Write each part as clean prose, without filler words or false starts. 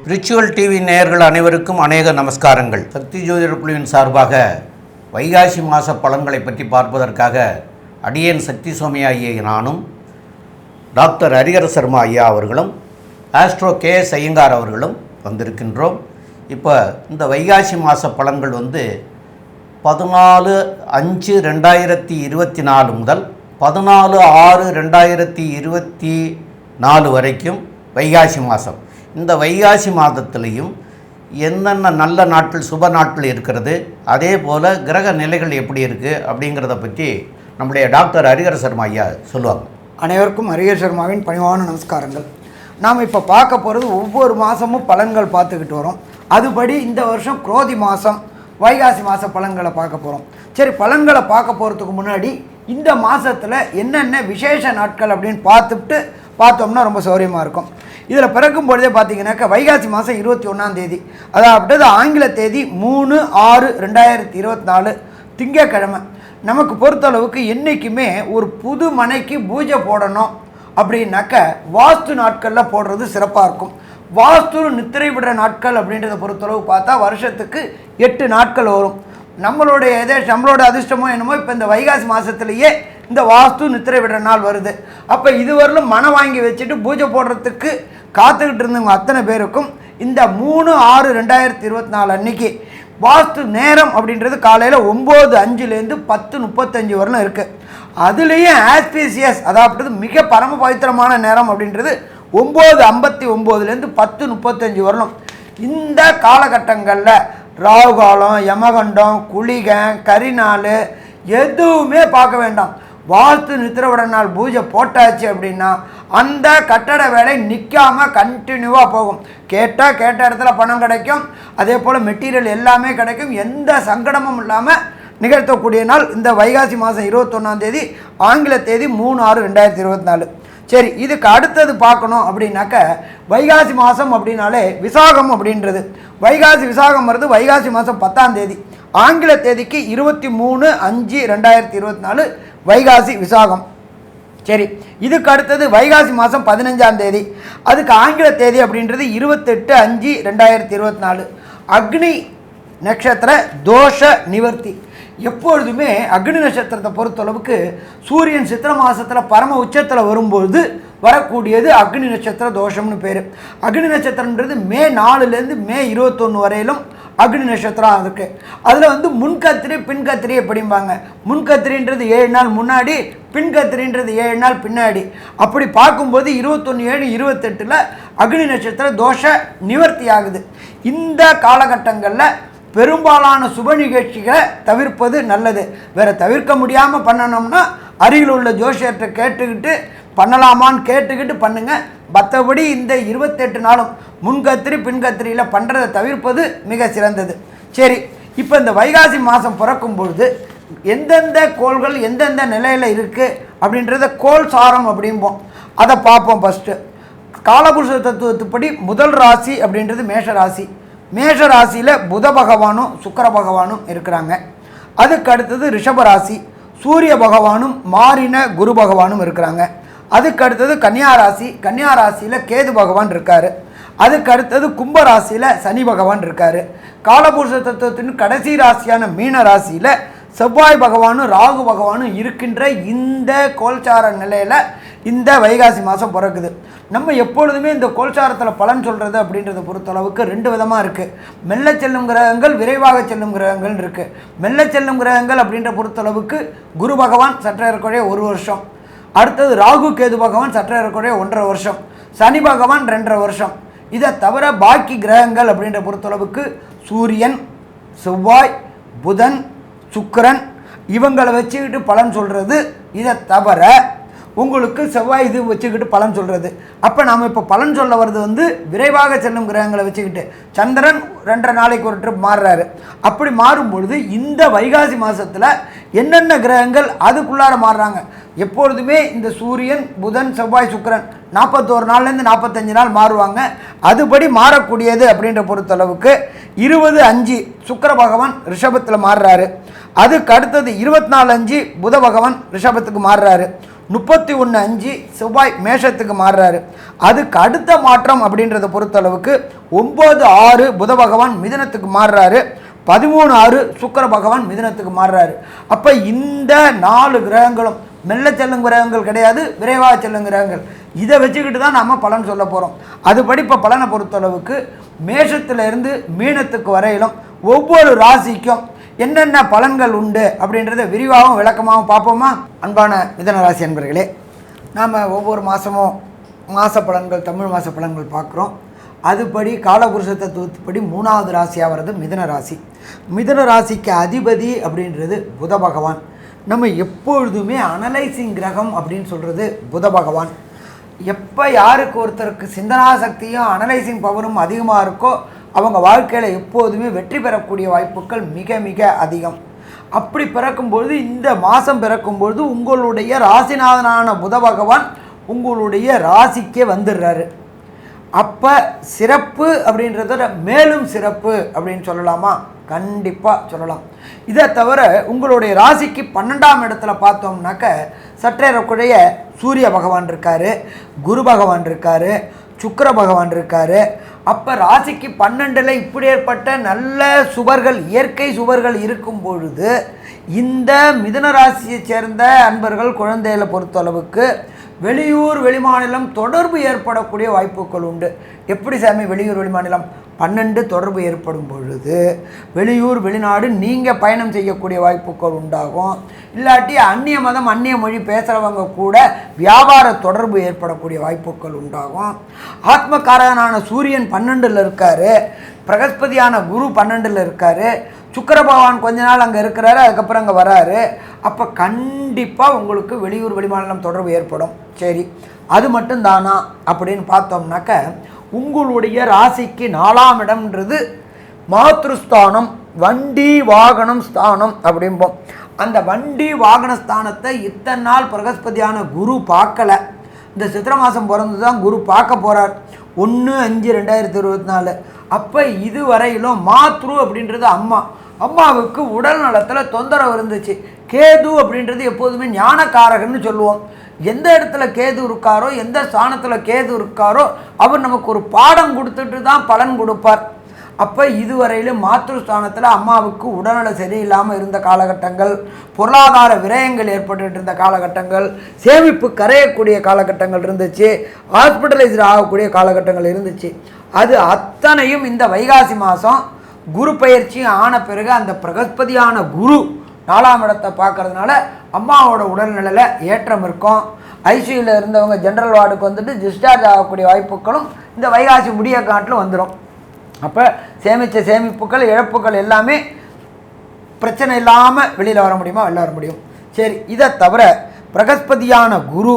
Spiritual TV நேயர்கள் அனைவருக்கும் அநேக நமஸ்காரங்கள். சக்தி ஜோதிடர் குழுவின் சார்பாக வைகாசி மாத பலன்களை பற்றி பார்ப்பதற்காக அடியேன் சக்தி சோமியா ஐயா நானும் டாக்டர் ஹரிஹர சர்மா ஐயா அவர்களும் ஆஸ்ட்ரோ KS ஐயங்கார் அவர்களும் வந்திருக்கின்றோம். இப்போ இந்த வைகாசி மாத பலன்கள் 14/5/2024 முதல் 14/6/2024 வரைக்கும் வைகாசி மாதம். இந்த வைகாசி மாதத்துலேயும் என்னென்ன நல்ல நாட்கள் சுப நாட்கள் இருக்கிறது, அதே போல் கிரக நிலைகள் எப்படி இருக்குது அப்படிங்கிறத பற்றி நம்முடைய டாக்டர் ஹரிஹர சர்மா ஐயா சொல்லுவாங்க. அனைவருக்கும் ஹரிஹர சர்மாவின் பணிவான நமஸ்காரங்கள். நாம் இப்போ பார்க்க போகிறது ஒவ்வொரு மாதமும் பலன்கள் பார்த்துக்கிட்டு வரோம். அதுபடி இந்த வருஷம் குரோதி மாதம் வைகாசி மாத பலன்களை பார்க்க போகிறோம். சரி, பலன்களை பார்க்க போகிறதுக்கு முன்னாடி இந்த மாதத்தில் என்னென்ன விசேஷ நாட்கள் அப்படின்னு பார்த்தோம்னா ரொம்ப சௌரியமாக இருக்கும். இதில் பிறக்கும் பொழுதே பார்த்தீங்கன்னாக்கா வைகாசி மாதம் 21ஆம் தேதி, அதாவது ஆங்கில தேதி 3/6/2024 திங்கக்கிழமை. நமக்கு பொறுத்தளவுக்கு என்றைக்குமே ஒரு புது மனைக்கு பூஜை போடணும் அப்படின்னாக்க வாஸ்து நாட்களில் போடுறது சிறப்பாக இருக்கும். வாஸ்து நித்திரை விடுற நாட்கள் அப்படின்றத பொறுத்தளவு பார்த்தா வருஷத்துக்கு 8 நாட்கள் வரும். நம்மளோட அதிர்ஷ்டமோ என்னமோ இப்போ இந்த வைகாசி மாதத்துலேயே இந்த வாஸ்து நித்திரை விடுற நாள் வருது. அப்போ இதுவரையிலும் மனம் வாங்கி வச்சுட்டு பூஜை போடுறதுக்கு காத்துக்கிட்டு இருந்தவங்க அத்தனை பேருக்கும் இந்த 3/6/2024 அன்னைக்கு வாஸ்து நேரம் அப்படின்றது காலையில் 9:05 10:35 வரலும் இருக்குது. அதுலேயும் ஆஸ்பீசியஸ், அதாவது மிக பரம பவித்திரமான நேரம் அப்படின்றது 9:59 10:35 வரணும். இந்த காலகட்டங்களில் ராகு காலம், யமகண்டம், குளிகை, கரிநாள் எதுவுமே பார்க்க வேண்டாம். வாஸ்து நித்திரவிட நாள் பூஜை போட்டாச்சு அப்படின்னா அந்த கட்டட வேலை நிற்காமல் கண்டினியூவாக போகும். கேட்ட இடத்துல பணம் கிடைக்கும், அதே போல் மெட்டீரியல் எல்லாமே கிடைக்கும். எந்த சங்கடமும் இல்லாமல் நிகழ்த்தக்கூடிய நாள் இந்த வைகாசி மாதம் 21ஆம் தேதி, ஆங்கில தேதி 3/6/2024. சரி, இதுக்கு அடுத்தது பார்க்கணும் அப்படின்னாக்க வைகாசி மாதம் அப்படின்னாலே விசாகம் அப்படின்றது. வைகாசி விசாகம் வருது வைகாசி மாதம் 10ஆம் தேதி, ஆங்கில தேதிக்கு 23/5/2024 வைகாசி விசாகம். சரி, இதுக்கு அடுத்தது வைகாசி மாதம் 15ஆம் தேதி, அதுக்கு ஆங்கில தேதி அப்படின்றது 28/5/2024 அக்னி நட்சத்திர தோஷ நிவர்த்தி. எப்பொழுதுமே அக்னி நட்சத்திரத்தை பொறுத்தளவுக்கு சூரியன் சித்திரை மாதத்தில் பரம உச்சத்தில் வரும்போது வரக்கூடியது அக்னி நட்சத்திர தோஷம்னு பேர். அக்னி நட்சத்திரன்றது மே 4 மே 21 வரையிலும் அக்னி நட்சத்திரம் இருக்குது. அதில் முன்கத்திரி பின்கத்திரி எப்படிம்பாங்க. முன்கத்திரின்றது 7 நாள் முன்னாடி, பின்கத்திரின்றது 7 நாள் பின்னாடி. அப்படி பார்க்கும்போது 21/7/28 அக்னி நட்சத்திர தோஷ நிவர்த்தி ஆகுது. இந்த காலகட்டங்களில் பெரும்பாலான சுப நிகழ்ச்சிகளை தவிர்ப்பது நல்லது. வேறு தவிர்க்க முடியாமல் பண்ணணும்னா அருகில் உள்ள ஜோசியர்கிட்ட கேட்டுக்கிட்டு பண்ணலாமான்னு கேட்டுக்கிட்டு பண்ணுங்கள். மற்றபடி இந்த 28 நாளும் முன்கத்திரி பின்கத்திரியில் பண்ணுறதை தவிர்ப்பது மிக சிறந்தது. சரி, இப்போ இந்த வைகாசி மாதம் பிறக்கும் பொழுது எந்தெந்த கோள்கள் எந்தெந்த நிலையில் இருக்குது அப்படின்றத கோள் சாரம் அப்படிம்போம். அதை பார்ப்போம். ஃபஸ்ட்டு காலபுருஷ தத்துவத்துப்படி முதல் ராசி அப்படின்றது மேஷ ராசி. மேஷ ராசியில் புத பகவானும் சுக்கிர பகவானும் இருக்கிறாங்க. அதுக்கு அடுத்தது ரிஷபராசி, சூரிய பகவானும் மாறின குரு பகவானும் இருக்கிறாங்க. அதுக்கு அடுத்தது கன்னியாராசி, கன்னியாராசியில் கேது பகவான் இருக்கார். அதுக்கு அடுத்தது கும்பராசியில் சனி பகவான் இருக்கார். காலபுருஷ தத்துவத்தின் கடைசி ராசியான மீன ராசியில் செவ்வாய் பகவானும் ராகு பகவானும் இருக்கின்ற இந்த கோல்சார நிலையில் இந்த வைகாசி மாதம் பிறக்குது. நம்ம எப்பொழுதுமே இந்த கோல்சாரத்தில் பலன் சொல்கிறது அப்படின்றத பொறுத்தளவுக்கு 2 விதமாக இருக்குது. மெல்ல செல்லும் கிரகங்கள், விரைவாக செல்லும் கிரகங்கள் இருக்குது. மெல்ல செல்லும் கிரகங்கள் அப்படின்ற பொறுத்தளவுக்கு குரு பகவான் சற்றேறக்குறைய 1 வருஷம், அடுத்தது ராகு கேது பகவான் சற்றேறக்குறைய 1.5 வருஷம், சனி பகவான் 2.5 வருஷம். இதை தவிர பாக்கி கிரகங்கள் அப்படின்ற பொறுத்தளவுக்கு சூரியன், செவ்வாய், புதன், சுக்கிரன் இவங்களை வச்சுக்கிட்டு பலன் சொல்கிறது. இதை தவிர உங்களுக்கு செவ்வாய் இது வச்சுக்கிட்டு பலன் சொல்கிறது. அப்போ நாம் இப்போ பலன் சொல்ல வர்றது விரைவாக செல்லும் கிரகங்களை வச்சுக்கிட்டு சந்திரன் 2.5 நாளைக்கு ஒரு ட்ரிப் மாறுறாரு. அப்படி மாறும்பொழுது இந்த வைகாசி மாதத்தில் என்னென்ன கிரகங்கள் அதுக்குள்ளார மாறுறாங்க. எப்பொழுதுமே இந்த சூரியன், புதன், செவ்வாய், சுக்கிரன் 41 நாள்லேருந்து 45 நாள் மாறுவாங்க. அதுபடி மாறக்கூடியது அப்படின்ற பொறுத்தளவுக்கு 20/5 சுக்கிர பகவான் ரிஷபத்தில் மாறுறாரு. அதுக்கு அடுத்தது 24/5 புத பகவான் ரிஷபத்துக்கு மாறுறாரு. 31/5 செவ்வாய் மேஷத்துக்கு மாறுறாரு. அதுக்கு அடுத்த மாற்றம் அப்படின்றத பொறுத்தளவுக்கு 9/6 புத பகவான் மிதுனத்துக்கு மாறுறாரு. 13/6 சுக்கிர பகவான் மிதுனத்துக்கு மாறுறாரு. அப்போ இந்த 4 கிரகங்களும் மெல்ல செல்லும் கிரகங்கள் கிடையாது, விரைவாக செல்லும் கிரகங்கள். இதை வச்சுக்கிட்டு தான் நம்ம பலன் சொல்ல போகிறோம். அதுபடி இப்போ பலனை பொறுத்தளவுக்கு மேஷத்திலிருந்து மீனத்துக்கு வரையிலும் ஒவ்வொரு ராசிக்கும் என்னென்ன பலன்கள் உண்டு அப்படின்றத விரிவாகவும் விளக்கமாகவும் பார்ப்போமா? அன்பான மிதுன ராசி அன்பர்களே, நாம் ஒவ்வொரு மாதமும் மாத பலன்கள், தமிழ் மாத பலன்கள் பார்க்குறோம். அதுபடி காலபுருஷ தத்துவத்துப்படி 3வது ராசியாக வர்றது மிதுன ராசி. மிதுன ராசிக்கு அதிபதி அப்படின்றது புத பகவான். நம்ம எப்பொழுதுமே அனலைசிங் கிரகம் அப்படின்னு சொல்கிறது புத பகவான். எப்போ யாருக்கு ஒருத்தருக்கு சிந்தனா சக்தியும் அனலைசிங் பவரும் அதிகமாக இருக்கோ அவங்க வாழ்க்கையில் எப்போதுமே வெற்றி பெறக்கூடிய வாய்ப்புகள் மிக மிக அதிகம். அப்படி பிறக்கும்பொழுது இந்த மாதம் பிறக்கும்பொழுது உங்களுடைய ராசிநாதனான புத பகவான் உங்களுடைய ராசிக்கே வந்துடுறாரு. அப்போ சிறப்பு அப்படின்றத மேலும் சிறப்பு அப்படின்னு சொல்லலாமா? கண்டிப்பாக சொல்லலாம். இதை தவிர உங்களுடைய ராசிக்கு 12ஆம் இடத்துல பார்த்தோம்னாக்க சற்றேறக்குறைய சூரிய பகவான் இருக்கார், குரு பகவான் இருக்கார், சுக்கிர பகவான் இருக்கார். அப்போ ராசிக்கு 12ல் இப்படி ஏற்பட்ட நல்ல சுபர்கள், இயற்கை சுபர்கள் இருக்கும் பொழுது இந்த மிதுன ராசியை சேர்ந்த அன்பர்கள் குழந்தைகளை பொறுத்தளவுக்கு வெளியூர் வெளிமாநிலம் தொடர்பு ஏற்படக்கூடிய வாய்ப்புகள் உண்டு. எப்படி சாமி வெளியூர் வெளிமாநிலம்? 12 தொடர்பு ஏற்படும் பொழுது வெளியூர் வெளிநாடு நீங்கள் பயணம் செய்யக்கூடிய வாய்ப்புகள் உண்டாகும். இல்லாட்டி அந்நிய மதம் அந்நிய மொழி பேசுகிறவங்க கூட வியாபார தொடர்பு ஏற்படக்கூடிய வாய்ப்புகள் உண்டாகும். ஆத்மகாரகனான சூரியன் 12ல் இருக்கார், பிரகஸ்பதியான குரு 12ல் இருக்கார், சுக்கிர பகவான் கொஞ்ச நாள் அங்கே இருக்கிறாரு, அதுக்கப்புறம் அங்கே வராரு. அப்போ கண்டிப்பாக உங்களுக்கு வெளியூர் வெளிமாநிலம் தொடர்பு ஏற்படும். சரி, அது மட்டும்தானா அப்படின்னு பார்த்தோம்னாக்க உங்களுடைய ராசிக்கு 4ஆம் இடம்ன்றது மாத்ருஸ்தானம், வண்டி வாகனம் ஸ்தானம் அப்படிம்போம். அந்த வண்டி வாகன ஸ்தானத்தை இத்தனை நாள் பிரகஸ்பதியான குரு பார்க்கலை. இந்த சித்திரை மாதம் பிறந்து தான் குரு பார்க்க போகிறார், 1/5/2024. அப்போ இதுவரையிலும் மாத்ரு அப்படின்றது அம்மாவுக்கு உடல் நலத்தில் தொந்தரவு இருந்துச்சு. கேது அப்படின்றது எப்போதுமே ஞானக்காரகன்னு சொல்லுவோம். எந்த இடத்துல கேது இருக்காரோ, எந்த ஸ்தானத்தில் கேது இருக்காரோ அவர் நமக்கு ஒரு பாடம் கொடுத்துட்டு தான் பலன் கொடுப்பார். அப்போ இதுவரையிலும் மாத்ருஸ்தானத்தில் அம்மாவுக்கு உடல்நல சரியில்லாமல் இருந்த காலகட்டங்கள், பொருளாதார விரயங்கள் ஏற்பட்டு இருந்த காலகட்டங்கள், சேமிப்பு கரையக்கூடிய காலகட்டங்கள் இருந்துச்சு, ஹாஸ்பிட்டலைஸ்ட் ஆகக்கூடிய காலகட்டங்கள் இருந்துச்சு. அது அத்தனையும் இந்த வைகாசி மாதம் குரு பயிற்சி ஆன பிறகு அந்த பிரகஸ்பதியான குரு 4ஆம் இடத்தை பார்க்கறதுனால அம்மாவோட உடல்நிலையில் ஏற்றம் இருக்கும். ஐசியூவில் இருந்தவங்க ஜென்ரல் வார்டுக்கு வந்துட்டு டிஸ்சார்ஜ் ஆகக்கூடிய வாய்ப்புகளும் இந்த வைகாசி முடிய காட்டிலும் வந்துடும். அப்போ சேமித்த சேமிப்புகள் இழப்புகள் எல்லாமே பிரச்சனை இல்லாமல் வெளியில் வர முடியுமா? வெளில வர முடியும். சரி, இதை தவிர பிரகஸ்பதியான குரு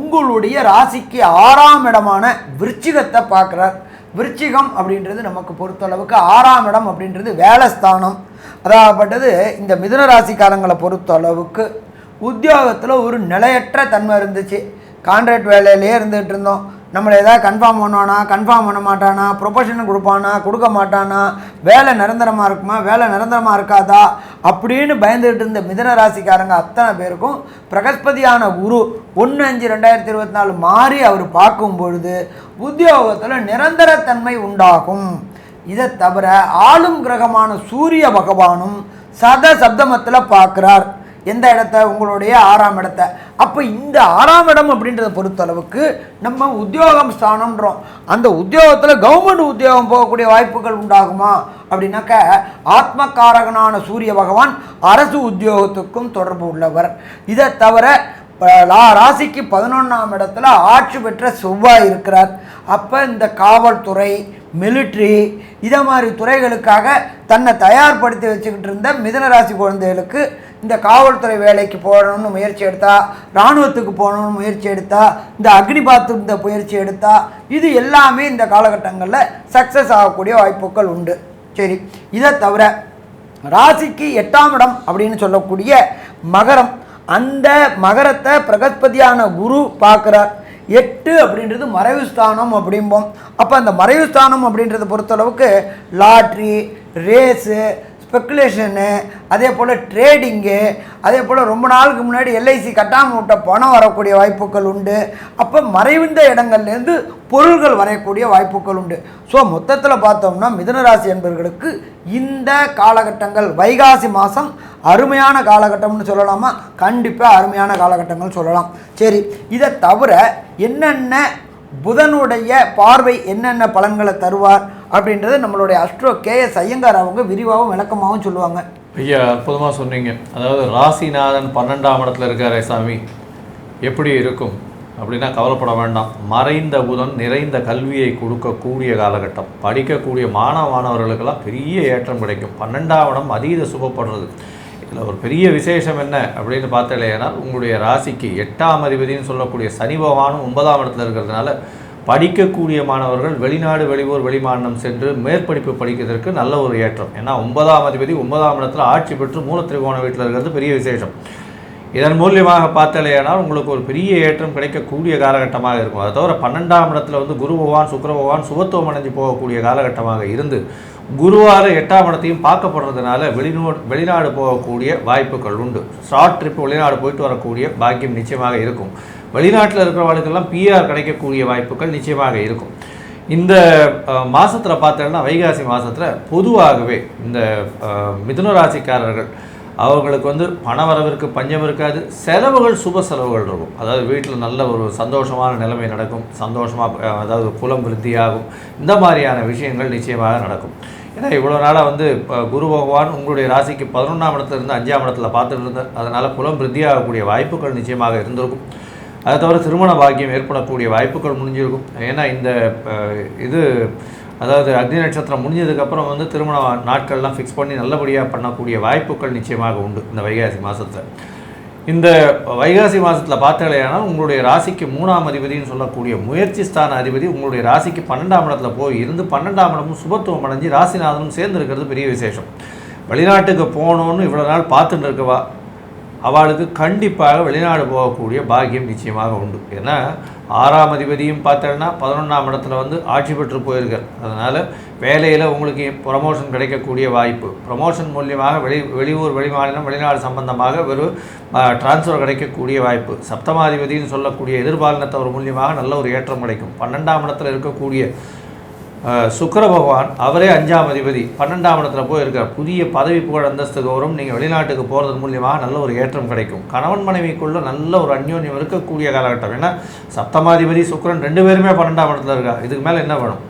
உங்களுடைய ராசிக்கு 6ஆம் இடமான விருச்சிகத்தை பார்க்குறார். விருச்சிகம் அப்படின்றது நமக்கு பொறுத்தளவுக்கு 6ஆம் இடம் அப்படின்றது வேலைஸ்தானம். அதாகப்பட்டது இந்த மிதுன ராசிக்காரங்களை பொறுத்தளவுக்கு உத்தியோகத்தில் ஒரு நிலையற்ற தன்மை இருந்துச்சு. கான்ட்ராக்ட் வேலையிலே இருந்துகிட்டு இருந்தோம். நம்மளை எதாவது கன்ஃபார்ம் பண்ணுவானா, கன்ஃபார்ம் பண்ண மாட்டானா, ப்ரொபோஷன் கொடுப்பானா, கொடுக்க மாட்டானா, வேலை நிரந்தரமாக இருக்குமா, வேலை நிரந்தரமாக இருக்காதா அப்படின்னு பயந்துகிட்டு இருந்த மிதுன ராசிக்காரங்க அத்தனை பேருக்கும் பிரகஸ்பதியான குரு 1/5/2024 மாறி அவர் பார்க்கும் பொழுது உத்தியோகத்தில் நிரந்தரத்தன்மை உண்டாகும். இதை தவிர ஆளும் கிரகமான சூரிய பகவானும் சப்தமத்தில் பார்க்குறார். எந்த இடத்த? உங்களுடைய 6ஆம் இடத்தை. அப்போ இந்த 6ஆம் இடம் அப்படின்றத பொறுத்தளவுக்கு நம்ம உத்தியோகம் ஸ்தானம்ன்றோம். அந்த உத்தியோகத்தில் கவர்மெண்ட் உத்தியோகம் போகக்கூடிய வாய்ப்புகள் உண்டாகுமா அப்படின்னாக்க ஆத்மகாரகனான சூரிய பகவான் அரசு உத்தியோகத்துக்கும் தொடர்பு உள்ளவர். இதை தவிர ராசிக்கு 11ஆம் இடத்துல ஆட்சி பெற்ற செவ்வாய் இருக்கிறார். அப்போ இந்த காவல்துறை, மிலிட்ரி இதை மாதிரி துறைகளுக்காக தன்னை தயார்படுத்தி வச்சுக்கிட்டு இருந்த மிதுன ராசி குழந்தைகளுக்கு இந்த காவல்துறை வேலைக்கு போகணும்னு முயற்சி எடுத்தா, இராணுவத்துக்கு போகணும்னு முயற்சி எடுத்தா, இந்த அக்னிபாத் இந்த முயற்சி எடுத்தா, இது எல்லாமே இந்த காலகட்டங்களில் சக்ஸஸ் ஆகக்கூடிய வாய்ப்புகள் உண்டு. சரி, இதை தவிர ராசிக்கு 8ஆம் இடம் அப்படின்னு சொல்லக்கூடிய மகரம், அந்த மகரத்தை பிரகஸ்பதியான குரு பார்க்குறார். 8 அப்படின்றது மறைவு ஸ்தானம் அப்படிம்போம். அப்போ அந்த மறைவு ஸ்தானம் அப்படின்றத பொறுத்தளவுக்கு லாட்ரி, ரேஸு, ஸ்பெக்குலேஷனு, அதே போல் ட்ரேடிங்கு, அதே போல் ரொம்ப நாளுக்கு முன்னாடி எல்ஐசி கட்டாமல் விட்ட பணம் வரக்கூடிய வாய்ப்புகள் உண்டு. அப்போ மறைந்த இடங்கள்லேருந்து பொருள்கள் வரையக்கூடிய வாய்ப்புகள் உண்டு. ஸோ மொத்தத்தில் பார்த்தோம்னா மிதுனராசி என்பவர்களுக்கு இந்த காலகட்டங்கள் வைகாசி மாதம் அருமையான காலகட்டம்னு சொல்லலாமா? கண்டிப்பாக அருமையான காலகட்டங்கள் சொல்லலாம். சரி, இதை தவிர என்னென்ன புதனுடைய பார்வை என்னென்ன பலன்களை தருவார் அப்படின்றது நம்மளுடைய அஸ்ட்ரோ கேஎஸ் ஐயங்கார் அவங்க விரிவாகவும் விளக்கமாகவும் சொல்லுவாங்க. ஐயா, அற்புதமாக சொன்னீங்க. அதாவது ராசிநாதன் 12ஆம் இடத்துல இருக்காரே சாமி, எப்படி இருக்கும் அப்படின்னா கவலைப்பட வேண்டாம். மறைந்த புதன் நிறைந்த கல்வியை கொடுக்கக்கூடிய காலகட்டம். படிக்கக்கூடிய மாணவர்களுக்கெல்லாம் பெரிய ஏற்றம் கிடைக்கும். 12ஆம் இடம் அதீத சுபப்படுறது. இதில் ஒரு பெரிய விசேஷம் என்ன அப்படின்னு பார்த்தலையானா, உங்களுடைய ராசிக்கு 8ஆம் அதிபதினு சொல்லக்கூடிய சனி பகவானும் 9ஆம் இடத்துல இருக்கிறதுனால படிக்கக்கூடிய மாணவர்கள் வெளிநாடு, வெளியூர், வெளிமாநிலம் சென்று மேற்படிப்பு படிக்கிறதுக்கு நல்ல ஒரு ஏற்றம். ஏன்னா 9ஆம் அதிபதி 9ஆம் இடத்துல ஆட்சி பெற்று மூலத்திரிகோண வீட்டில் இருக்கிறது பெரிய விசேஷம். இதன் மூலியமாக பார்த்தலையானால் உங்களுக்கு ஒரு பெரிய ஏற்றம் கிடைக்கக்கூடிய காலகட்டமாக இருக்கும். அதை தவிர 12ஆம் இடத்துல குரு பகவான், சுக்கிர பகவான் சுபத்துவம் அடைஞ்சு போகக்கூடிய காலகட்டமாக இருந்து குருவார 8ஆம் இடத்தையும் பார்க்கப்படுறதுனால வெளிநாடு போகக்கூடிய வாய்ப்புகள் உண்டு. ஷார்ட் ட்ரிப் வெளிநாடு போயிட்டு வரக்கூடிய பாக்கியம் நிச்சயமாக இருக்கும். வெளிநாட்டில் இருக்கிறவர்களுக்கெல்லாம் பிஆர் கிடைக்கக்கூடிய வாய்ப்புகள் நிச்சயமாக இருக்கும். இந்த மாதத்தில் பார்த்தோன்னா வைகாசி மாதத்தில் பொதுவாகவே இந்த மிதுன ராசிக்காரர்கள் அவர்களுக்கு பணவரவிற்கு பஞ்சம் இருக்காது. செலவுகள் சுப செலவுகள் இருக்கும். அதாவது வீட்டில் நல்ல ஒரு சந்தோஷமான நிலைமை நடக்கும். சந்தோஷமாக அதாவது குலம் விருத்தியாகும். இந்த மாதிரியான விஷயங்கள் நிச்சயமாக நடக்கும். ஏன்னா இவ்வளோ நாளாக குரு பகவான் உங்களுடைய ராசிக்கு 11ஆம் இடத்துல இருந்து 5ஆம் இடத்துல பார்த்துட்டு இருந்தார். அதனால் குலம் விருத்தியாகக்கூடிய வாய்ப்புகள் நிச்சயமாக இருந்திருக்கும். அதை தவிர திருமண பாக்கியம் ஏற்படக்கூடிய வாய்ப்புகள் முடிஞ்சிருக்கும். ஏன்னா இந்த இது அதாவது அக்னி நட்சத்திரம் முடிஞ்சதுக்கப்புறம் திருமண நாட்கள்லாம் ஃபிக்ஸ் பண்ணி நல்லபடியாக பண்ணக்கூடிய வாய்ப்புகள் நிச்சயமாக உண்டு இந்த வைகாசி மாதத்தில். இந்த வைகாசி மாதத்தில் பார்த்தீங்கன்னா உங்களுடைய ராசிக்கு 3ஆம் அதிபதினு சொல்லக்கூடிய முயற்சி ஸ்தான அதிபதி உங்களுடைய ராசிக்கு 12ஆம் இடத்துல போய் இருந்து 12ஆம் இடமும் சுபத்துவம் அடைஞ்சு ராசிநாதனும் சேர்ந்து இருக்கிறது பெரிய விசேஷம். வெளிநாட்டுக்கு போகணுன்னு இவ்வளோ நாள் பார்த்துட்டு இருக்கவா அவளுக்கு கண்டிப்பாக வெளிநாடு போகக்கூடிய பாக்கியம் நிச்சயமாக உண்டு. ஏன்னா 6ஆம் அதிபதியும் பார்த்தோன்னா 11ஆம் இடத்துல ஆட்சி பெற்று போயிருக்கார். அதனால் வேலையில் உங்களுக்கு ப்ரமோஷன் கிடைக்கக்கூடிய வாய்ப்பு, ப்ரமோஷன் மூலியமாக வெளியூர், வெளிமாநிலம், வெளிநாடு சம்பந்தமாக வெறும் டிரான்ஸ்ஃபர் கிடைக்கக்கூடிய வாய்ப்பு. சப்தமாதிபதினு சொல்லக்கூடிய எதிர்பாலினத்தவர் மூலியமாக நல்ல ஒரு ஏற்றம் கிடைக்கும். 12ஆம் இடத்துல இருக்கக்கூடிய சுக்கிர பகவான் அவரே 5ஆம் அதிபதி 12ஆம் இடத்துல போயிருக்கார். புதிய பதவி புகழ் அந்தஸ்து கௌரவம் நீங்கள் வெளிநாட்டுக்கு போகிறது மூலியமாக நல்ல ஒரு ஏற்றம் கிடைக்கும். கணவன் மனைவிக்குள்ள நல்ல ஒரு அந்யோன்யம் இருக்கக்கூடிய காலகட்டம். ஏன்னா சப்தமாதிபதி சுக்கிரன் 2 பேருமே 12ஆம் இடத்துல இருக்கா. இதுக்கு மேலே என்ன வேணும்?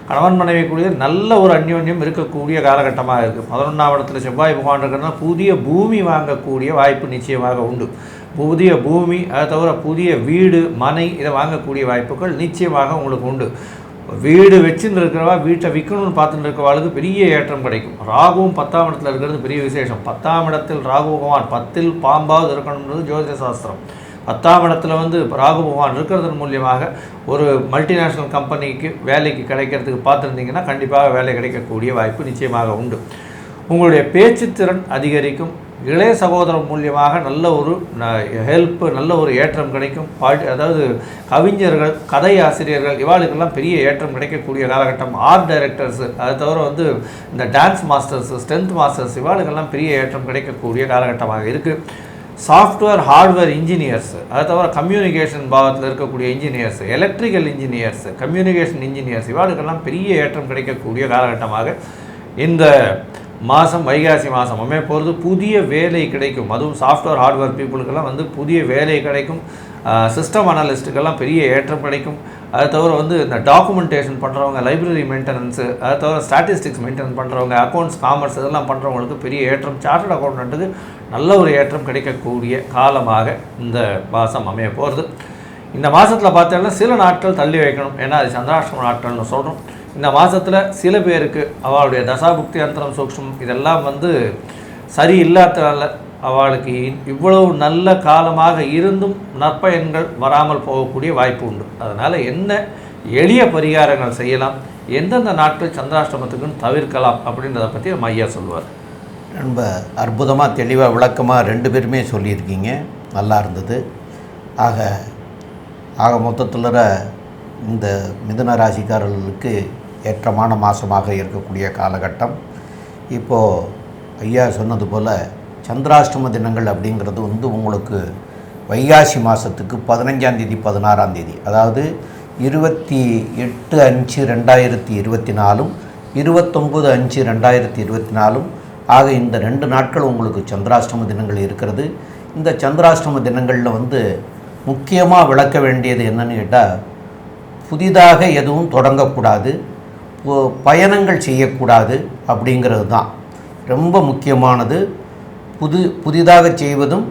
கணவன் மனைவிக்குரிய நல்ல ஒரு அந்யோன்யம் இருக்கக்கூடிய காலகட்டமாக இருக்குது. 11ஆம் இடத்துல செவ்வாய் பகவான் இருக்கிறதுனா புதிய பூமி வாங்கக்கூடிய வாய்ப்பு நிச்சயமாக உண்டு. புதிய பூமி, அதை தவிர புதிய வீடு, மனை இதை வாங்கக்கூடிய வாய்ப்புகள் நிச்சயமாக உங்களுக்கு உண்டு. வீடு வச்சுன்னு இருக்கிறவா வீட்டை விற்கணும்னு பார்த்துட்டு இருக்கிறவாளுக்கு பெரிய ஏற்றம் கிடைக்கும். ராகுவும் 10ஆம் இடத்துல இருக்கிறது பெரிய விசேஷம். 10ஆம் இடத்தில் ராகு பகவான் 10ல் பாம்பாவது இருக்கணுன்றது ஜோதிட சாஸ்திரம். 10ஆம் இடத்துல ராகு பகவான் இருக்கிறதன் மூலியமாக ஒரு மல்டிநேஷ்னல் கம்பெனிக்கு வேலைக்கு கிடைக்கிறதுக்கு பார்த்துருந்தீங்கன்னா கண்டிப்பாக வேலை கிடைக்கக்கூடிய வாய்ப்பு நிச்சயமாக உண்டு. உங்களுடைய பேச்சுத்திறன் அதிகரிக்கும். இளைய சகோதரம் மூலியமாக நல்ல ஒரு ஹெல்ப்பு, நல்ல ஒரு ஏற்றம் கிடைக்கும். அதாவது கவிஞர்கள், கதை ஆசிரியர்கள் இவாளுக்கெல்லாம் பெரிய ஏற்றம் கிடைக்கக்கூடிய காலகட்டம். ஆர்ட் டைரக்டர்ஸு, அதை தவிர இந்த டான்ஸ் மாஸ்டர்ஸு, ஸ்ட்ரென்த் மாஸ்டர்ஸ் இவாளுக்கெல்லாம் பெரிய ஏற்றம் கிடைக்கக்கூடிய காலகட்டமாக இருக்குது. சாஃப்ட்வேர், ஹார்ட்வேர் இன்ஜினியர்ஸு, அதை தவிர கம்யூனிகேஷன் பாவத்தில் இருக்கக்கூடிய engineers, electrical engineers, communication engineers இவாளுக்கெல்லாம் பெரிய ஏற்றம் கிடைக்கக்கூடிய காலகட்டமாக இந்த மாதம் வைகாசி மாதம் போகிறது. புதிய வேலை கிடைக்கும். அதுவும் சாஃப்ட்வேர் ஹார்ட்வேர் பீப்புளுக்கெல்லாம் புதிய வேலை கிடைக்கும். சிஸ்டம் அனலிஸ்ட்டுக்கெல்லாம் பெரிய ஏற்றம் கிடைக்கும். அதை தவிர இந்த டாக்குமெண்டேஷன் பண்ணுறவங்க, லைப்ரரி மெயின்டெனன்ஸு, அதை தவிர ஸ்டாட்டிஸ்டிக்ஸ் மெயின்டெனன்ஸ் பண்ணுறவங்க, அக்கௌண்ட்ஸ், காமர்ஸ் இதெல்லாம் பண்ணுறவங்களுக்கு பெரிய ஏற்றம். சார்ட்டர்ட் அக்கௌண்டண்ட்டுக்கு நல்ல ஒரு ஏற்றம் கிடைக்கக்கூடிய காலமாக இந்த மாதம் போகிறது. இந்த மாதத்தில் பார்த்தோம்னா சில நாட்கள் தள்ளி வைக்கணும். ஏன்னா அது சந்திராஷ்டம நாட்கள்னு சொல்கிறோம். இந்த மாதத்தில் சில பேருக்கு அவளுடைய தசாபுக்தி அந்தரம் சூக்ஷ்மம் இதெல்லாம் சரி இல்லாததால் அவளுக்கு இவ்வளவு நல்ல காலமாக இருந்தும் நற்பயன்கள் வராமல் போகக்கூடிய வாய்ப்பு உண்டு. அதனால் என்ன எளிய பரிகாரங்கள் செய்யலாம், எந்தெந்த நாட்கள் சந்திராஷ்டமத்துக்குன்னு தவிர்க்கலாம் அப்படின்றத பற்றி நம்ம ஐயா சொல்லுவார். ரொம்ப அற்புதமாக தெளிவாக விளக்கமாக 2 பேருமே சொல்லியிருக்கீங்க. நல்லா இருந்தது. ஆக மொத்தத்தில் இந்த மிதுன ராசிக்காரர்களுக்கு ஏற்றமான மாதமாக இருக்கக்கூடிய காலகட்டம். இப்போது ஐயா சொன்னது போல் சந்திராஷ்டம தினங்கள் அப்படிங்கிறது வந்து உங்களுக்கு வைகாசி மாதத்துக்கு 15ஆம் தேதி 16ஆம் தேதி, அதாவது 28/5/2024 29/5/2024 ஆக இந்த 2 நாட்கள் உங்களுக்கு சந்திராஷ்டம தினங்கள் இருக்கிறது. இந்த சந்திராஷ்டம தினங்களில் வந்து முக்கியமாக விளக்க வேண்டியது என்னன்னு கேட்டால், புதிதாக எதுவும் தொடங்கக்கூடாது, பயணங்கள் செய்யக்கூடாது அப்படிங்கிறது தான் ரொம்ப முக்கியமானது. புதிதாக செய்வதும்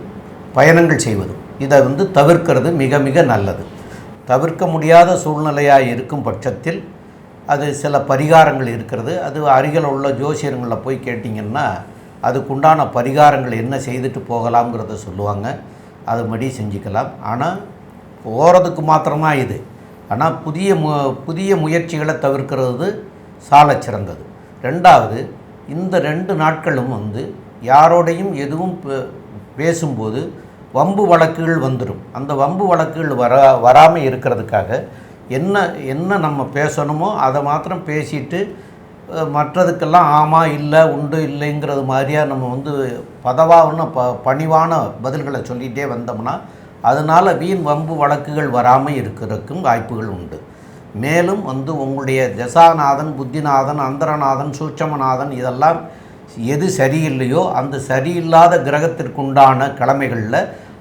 பயணங்கள் செய்வதும் இதை வந்து தவிர்க்கிறது மிக மிக நல்லது. தவிர்க்க முடியாத சூழ்நிலையாக இருக்கும் பட்சத்தில் அது சில பரிகாரங்கள் இருக்கிறது. அது அருகில் உள்ள ஜோசியர்களில் போய் கேட்டிங்கன்னா அதுக்குண்டான பரிகாரங்கள் என்ன செய்துட்டு போகலாம்ங்கிறத சொல்லுவாங்க. அதுபடி செஞ்சுக்கலாம். ஆனால் போகிறதுக்கு மாத்திரமாக இது. ஆனால் புதிய முயற்சிகளை தவிர்க்கிறது சாலச் சிறந்தது. ரெண்டாவது, இந்த 2 நாட்களும் வந்து யாரோடையும் எதுவும் பேசும்போது வம்பு வழக்குகள் வந்துடும். அந்த வம்பு வழக்குகள் வராமல் இருக்கிறதுக்காக என்ன நம்ம பேசணுமோ அதை மாத்திரம் பேசிட்டு மற்றதுக்கெல்லாம் ஆமாம் இல்லை உண்டு இல்லைங்கிறது மாதிரியாக நம்ம வந்து பணிவான பதில்களை சொல்லிகிட்டே வந்தோம்னா அதனால் வீண் வம்பு வழக்குகள் வராமல் இருக்கிறதுக்கும் வாய்ப்புகள் உண்டு. மேலும் வந்து உங்களுடைய தசாநாதன், புத்திநாதன், அந்தரநாதன், சூட்சமநாதன் இதெல்லாம் எது சரியில்லையோ அந்த சரியில்லாத கிரகத்திற்குண்டான கிழமைகளில்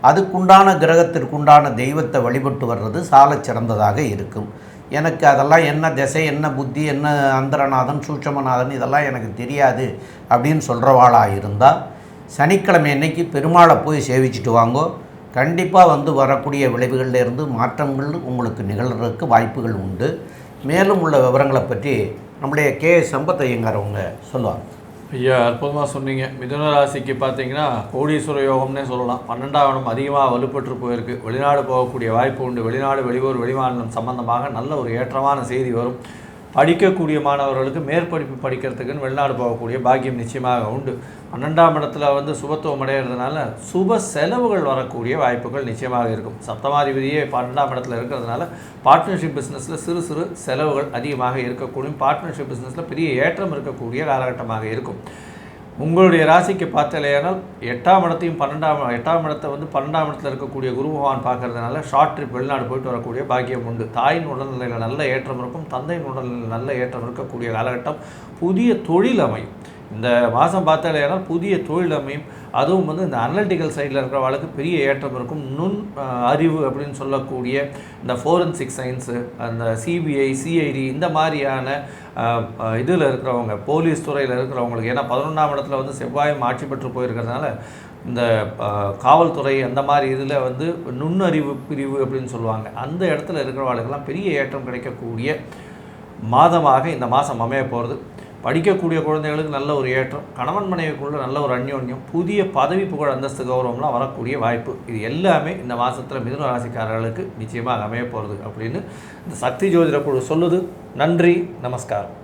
அதுக்குண்டான கிரகத்திற்குண்டான தெய்வத்தை வழிபட்டு வர்றது சாலச் சிறந்ததாக இருக்கும். எனக்கு அதெல்லாம் என்ன திசை, என்ன புத்தி, என்ன அந்தரநாதன், சூட்சமநாதன் இதெல்லாம் எனக்கு தெரியாது அப்படின்னு சொல்கிறவாளாக இருந்தால் சனிக்கிழமை அன்னைக்கு பெருமாளை போய் சேவிச்சுட்டு வாங்கோ. கண்டிப்பாக வந்து வரக்கூடிய விளைவுகளிலிருந்து மாற்றங்கள் உங்களுக்கு நிகழ்கிறதுக்கு வாய்ப்புகள் உண்டு. மேலும் உள்ள விவரங்களை பற்றி நம்முடைய சம்பத் ஐயங்காரவங்க சொல்லுவாங்க. ஐயா, அற்புதமாக சொன்னீங்க. மிதுன ராசிக்கு பார்த்தீங்கன்னா கோடீஸ்வர யோகம்னே சொல்லலாம். 12ஆம் இடம் அதிகமாக வலுப்பெற்று போயிருக்கு. வெளிநாடு போகக்கூடிய வாய்ப்பு உண்டு. வெளிநாடு, வெளியூர், வெளிமாநிலம் சம்பந்தமாக நல்ல ஒரு ஏற்றமான செய்தி வரும். படிக்கக்கூடிய மாணவர்களுக்கு மேற்படிப்பு படிக்கிறதுக்குன்னு வெளிநாடு போகக்கூடிய பாக்கியம் நிச்சயமாக உண்டு. 12ஆம் இடத்துல வந்து சுபத்துவம் அடைகிறதுனால சுப செலவுகள் வரக்கூடிய வாய்ப்புகள் நிச்சயமாக இருக்கும். சப்தமாதிபதியே 12ஆம் இடத்துல இருக்கிறதுனால பார்ட்னர்ஷிப் பிஸ்னஸில் சிறு சிறு செலவுகள் அதிகமாக இருக்கக்கூடிய, பார்ட்னர்ஷிப் பிஸ்னஸில் பெரிய ஏற்றம் இருக்கக்கூடிய காலகட்டமாக இருக்கும். உங்களுடைய ராசிக்கு பார்த்தாலேயானால் 8ஆம் இடத்தையும் 8ஆம் இடத்தை வந்து 12ஆம் இடத்துல இருக்கக்கூடிய குரு பகவான் பார்க்கறதுனால ஷார்ட் ட்ரிப் வெளிநாடு போயிட்டு வரக்கூடிய பாக்கியம் உண்டு. தாயின் உடல்நிலையில் நல்ல ஏற்றம் இருக்கும். தந்தையின் உடல்நிலையில் நல்ல ஏற்றம் இருக்கக்கூடிய காலகட்டம். புதிய தொழில் அமையும். இந்த மாதம் பார்த்தாலேயானால் புதிய தொழில் அமையும். அதுவும் வந்து இந்த அனலிட்டிக்கல் சைடில் இருக்கிறவங்களுக்கு பெரிய ஏற்றம் இருக்கும். நுண் அறிவு அப்படின்னு சொல்லக்கூடிய இந்த ஃபோரன்சிக் சயின்ஸு, அந்த சிபிஐ, சிஐடி இந்த மாதிரியான இதில் இருக்கிறவங்க, போலீஸ் துறையில் இருக்கிறவங்களுக்கு, ஏன்னா 11ஆம் இடத்துல வந்து செவ்வாயும் ஆட்சி பெற்று போயிருக்கிறதுனால இந்த காவல்துறை அந்த மாதிரி இதில் வந்து நுண்ணறிவு பிரிவு அப்படின்னு சொல்லுவாங்க. அந்த இடத்துல இருக்கிறவங்களுக்கெல்லாம் பெரிய ஏற்றம் கிடைக்கக்கூடிய மாதமாக இந்த மாதம் அமைய போகிறது. படிக்கக்கூடிய குழந்தைகளுக்கு நல்ல ஒரு ஏற்றம், கணவன் மனைவிக்குள்ள நல்ல ஒரு அந்யோன்யம், புதிய பதவி புகழ் அந்தஸ்து கௌரவம்லாம் வரக்கூடிய வாய்ப்பு, இது எல்லாமே இந்த மாதத்தில் மிதுன ராசிக்காரர்களுக்கு நிச்சயமாக அமைய போகிறது அப்படின்னு இந்த சக்தி ஜோதிட குழு சொல்லுது. நன்றி, நமஸ்காரம்.